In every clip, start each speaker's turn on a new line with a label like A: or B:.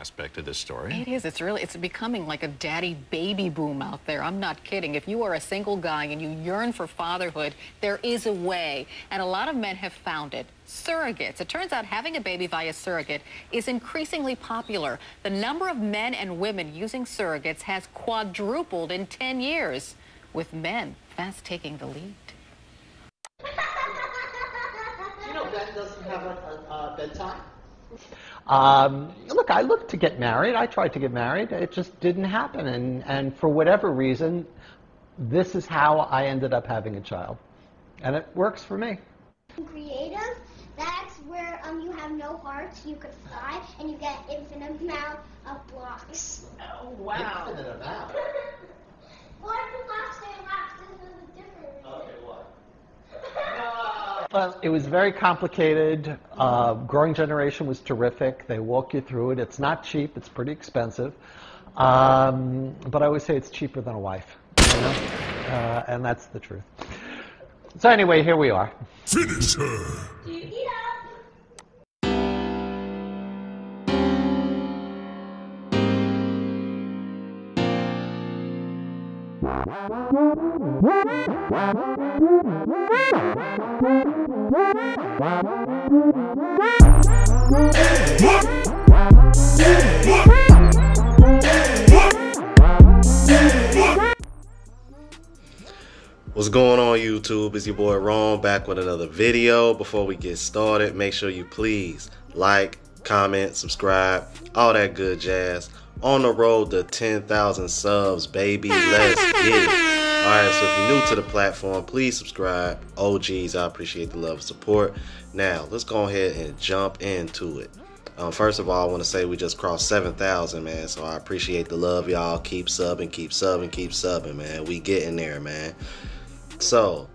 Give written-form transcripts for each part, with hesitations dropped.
A: aspect of this story.
B: It is. It's becoming like a daddy baby boom out there. I'm not kidding. If you are a single guy and you yearn for fatherhood, there is a way. And a lot of men have found it. Surrogates. It turns out having a baby via surrogate is increasingly popular. The number of men and women using surrogates has quadrupled in 10 years, with men fast taking the lead.
C: You know, Ben doesn't have a bedtime.
D: Look, I looked to get married. I tried to get married. It just didn't happen. And for whatever reason, this is how I ended up having a child. And it works for me.
E: Creative, that's where you have no hearts, you could fly, and you get infinite amount of blocks.
C: Oh, wow. Infinite amount.
E: Or if the blocks say blocks, this is different.
C: Okay, what?
D: Well, it was very complicated. Growing Generation was terrific. They walk you through it. It's not cheap. It's pretty expensive. But I always say it's cheaper than a wife. You know? And that's the truth. So anyway, here we are.
F: Finish her!
G: What's going on, YouTube? It's your boy Ron back with another video. Before we get started, make sure you please like, comment, subscribe, all that good jazz. On the road to 10,000 subs, baby. Let's get it. Alright, so if you're new to the platform, please subscribe. OGs, I appreciate the love and support. Now, let's go ahead and jump into it. First of all, I want to say we just crossed 7,000, man. So I appreciate the love, y'all. Keep subbing, keep subbing, keep subbing, man. We getting there, man. So,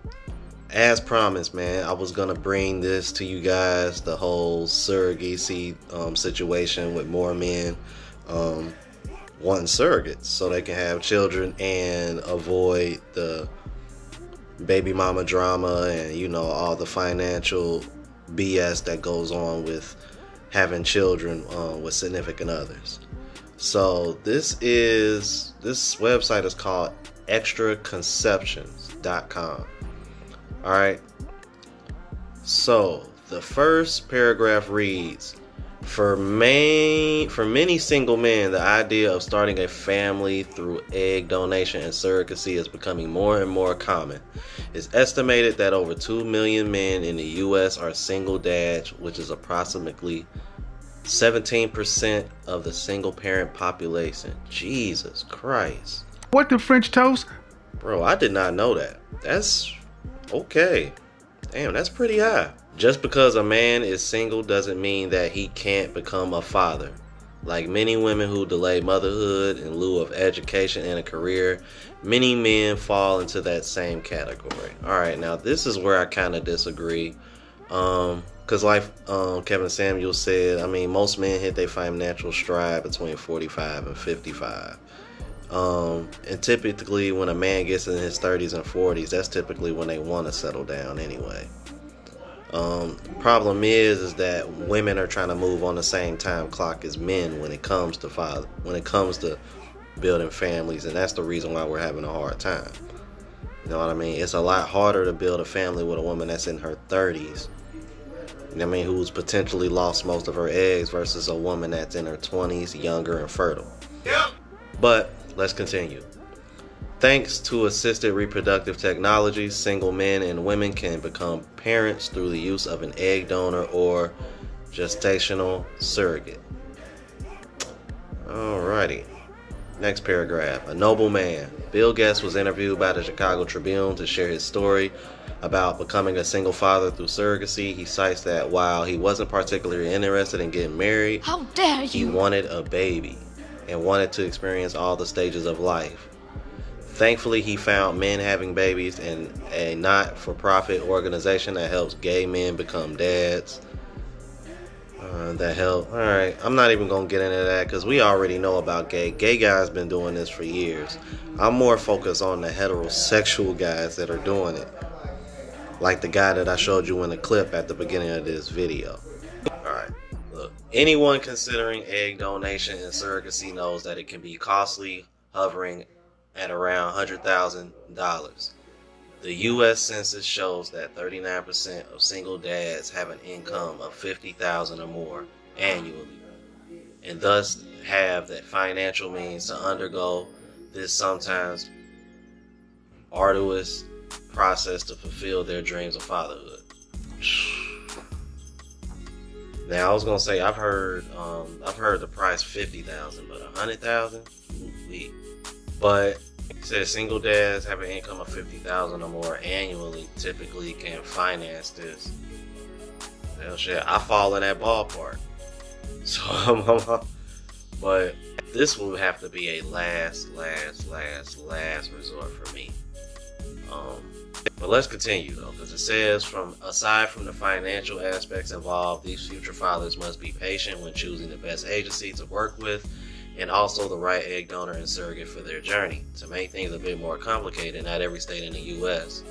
G: as promised, man, I was going to bring this to you guys, the whole surrogacy situation with more men wanting surrogates so they can have children and avoid the baby mama drama and, you know, all the financial BS that goes on with having children with significant others. So this website is called extraconceptions.com. All right. So the first paragraph reads, For many single men, the idea of starting a family through egg donation and surrogacy is becoming more and more common. It's estimated that over 2 million men in the U.S. are single dads, which is approximately 17% of the single parent population. Jesus Christ.
F: What the French toast?
G: Bro, I did not know that. That's okay. Damn, that's pretty high. Just because a man is single doesn't mean that he can't become a father. Like many women who delay motherhood in lieu of education and a career, many men fall into that same category. Alright, now this is where I kind of disagree. Because like Kevin Samuel said, I mean, most men hit their financial stride between 45 and 55. And typically when a man gets in his 30s and 40s, that's typically when they want to settle down anyway. Problem is that women are trying to move on the same time clock as men when it comes to building families, and that's the reason why we're having a hard time. You know what I mean? It's a lot harder to build a family with a woman that's in her 30s. You know what I mean? Who's potentially lost most of her eggs versus a woman that's in her 20s, younger and fertile. Yep. But let's continue. Thanks to assisted reproductive technology, single men and women can become parents through the use of an egg donor or gestational surrogate. Alrighty. Next paragraph. A noble man. Bill Guest was interviewed by the Chicago Tribune to share his story about becoming a single father through surrogacy. He cites that while he wasn't particularly interested in getting married,
B: How dare you?
G: he wanted a baby and wanted to experience all the stages of life. Thankfully, he found Men Having Babies in a not-for-profit organization that helps gay men become dads. Alright, I'm not even going to get into that because we already know about gay guys been doing this for years. I'm more focused on the heterosexual guys that are doing it. Like the guy that I showed you in the clip at the beginning of this video. Alright, look. Look, anyone considering egg donation and surrogacy knows that it can be costly, hovering at around $100,000. The U.S. Census shows that 39% of single dads have an income of $50,000 or more annually, and thus have that financial means to undergo this sometimes arduous process to fulfill their dreams of fatherhood. Now I was gonna say I've heard the price $50,000, but $100,000, but it says single dads have an income of $50,000 or more annually typically can finance this. Hell shit, I fall in that ballpark. So but this will have to be a last resort for me. But let's continue though, because it says aside from the financial aspects involved, these future fathers must be patient when choosing the best agency to work with, and also the right egg donor and surrogate for their journey. To make things a bit more complicated, not every state in the U.S.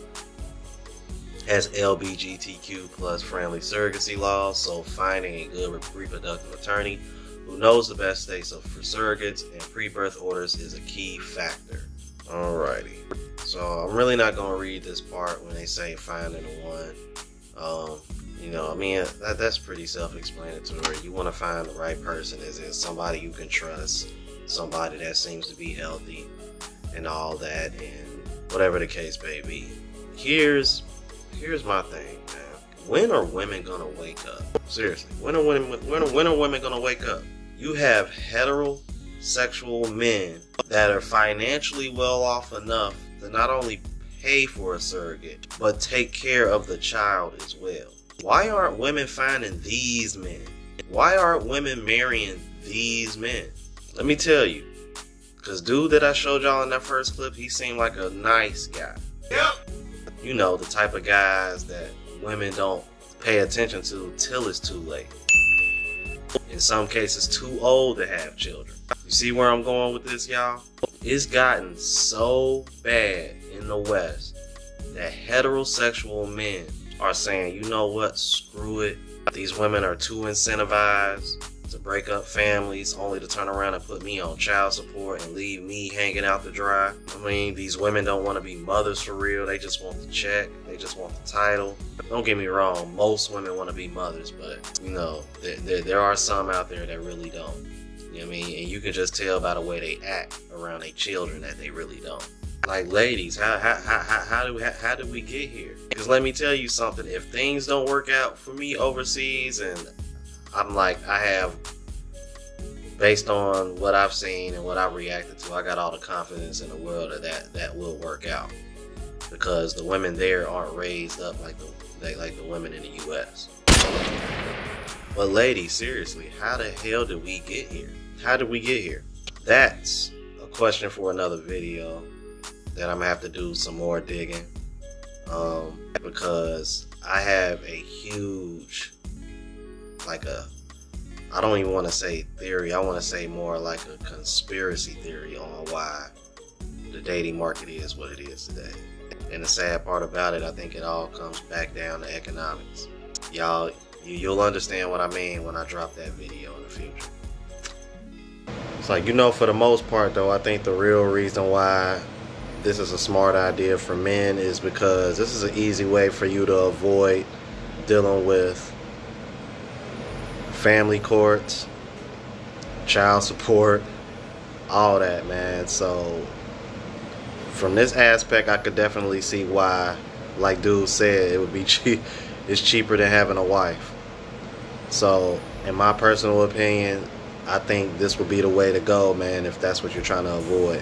G: has LGBTQ plus friendly surrogacy laws, so finding a good reproductive attorney who knows the best states for surrogates and pre-birth orders is a key factor. Alrighty, so I'm really not going to read this part when they say finding the one. You know, I mean, that's pretty self-explanatory. You want to find the right person, is it somebody you can trust, somebody that seems to be healthy and all that, and whatever the case may be. Here's my thing, man. When are women gonna wake up? Seriously, when are women gonna wake up? You have heterosexual men that are financially well off enough to not only pay for a surrogate, but take care of the child as well. Why aren't women finding these men? Why aren't women marrying these men? Let me tell you, because dude that I showed y'all in that first clip, he seemed like a nice guy. Yep. You know, the type of guys that women don't pay attention to till it's too late. In some cases, too old to have children. You see where I'm going with this, y'all? It's gotten so bad in the West that heterosexual men are saying, you know what, screw it. These women are too incentivized to break up families only to turn around and put me on child support and leave me hanging out to dry. I mean, these women don't want to be mothers for real. They just want the check. They just want the title. Don't get me wrong, most women want to be mothers, but you know, there are some out there that really don't. You know what I mean? And you can just tell by the way they act around their children that they really don't. Like, ladies, how do we get here? Because let me tell you something. If things don't work out for me overseas, and I'm like, I have, based on what I've seen and what I've reacted to, I got all the confidence in the world that will work out. Because the women there aren't raised up like the women in the U.S. But ladies, seriously, how the hell did we get here? How did we get here? That's a question for another video that I'm gonna have to do some more digging, because I have a huge, I don't even want to say theory, I want to say more like a conspiracy theory on why the dating market is what it is today. And the sad part about it, I think it all comes back down to economics. Y'all, you'll understand what I mean when I drop that video in the future. It's like, you know, for the most part though, I think the real reason why this is a smart idea for men is because this is an easy way for you to avoid dealing with family courts, child support, all that, man. So from this aspect, I could definitely see why, like dude said, it would be cheap. It's cheaper than having a wife. So in my personal opinion, I think this would be the way to go, man, if that's what you're trying to avoid.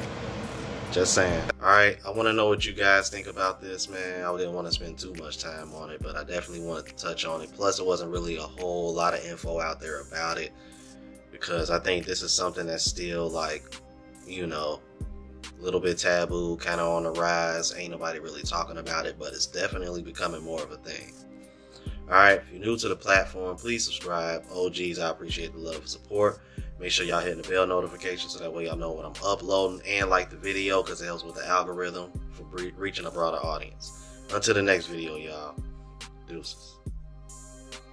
G: Just saying. Alright, I want to know what you guys think about this, man. I didn't want to spend too much time on it, but I definitely wanted to touch on it. Plus, it wasn't really a whole lot of info out there about it, because I think this is something that's still, like, you know, a little bit taboo, kind of on the rise. Ain't nobody really talking about it, but it's definitely becoming more of a thing. Alright, if you're new to the platform, please subscribe. OGs, I appreciate the love and support. Make sure y'all hitting the bell notification so that way y'all know when I'm uploading, and like the video because it helps with the algorithm for reaching a broader audience. Until the next video, y'all. Deuces.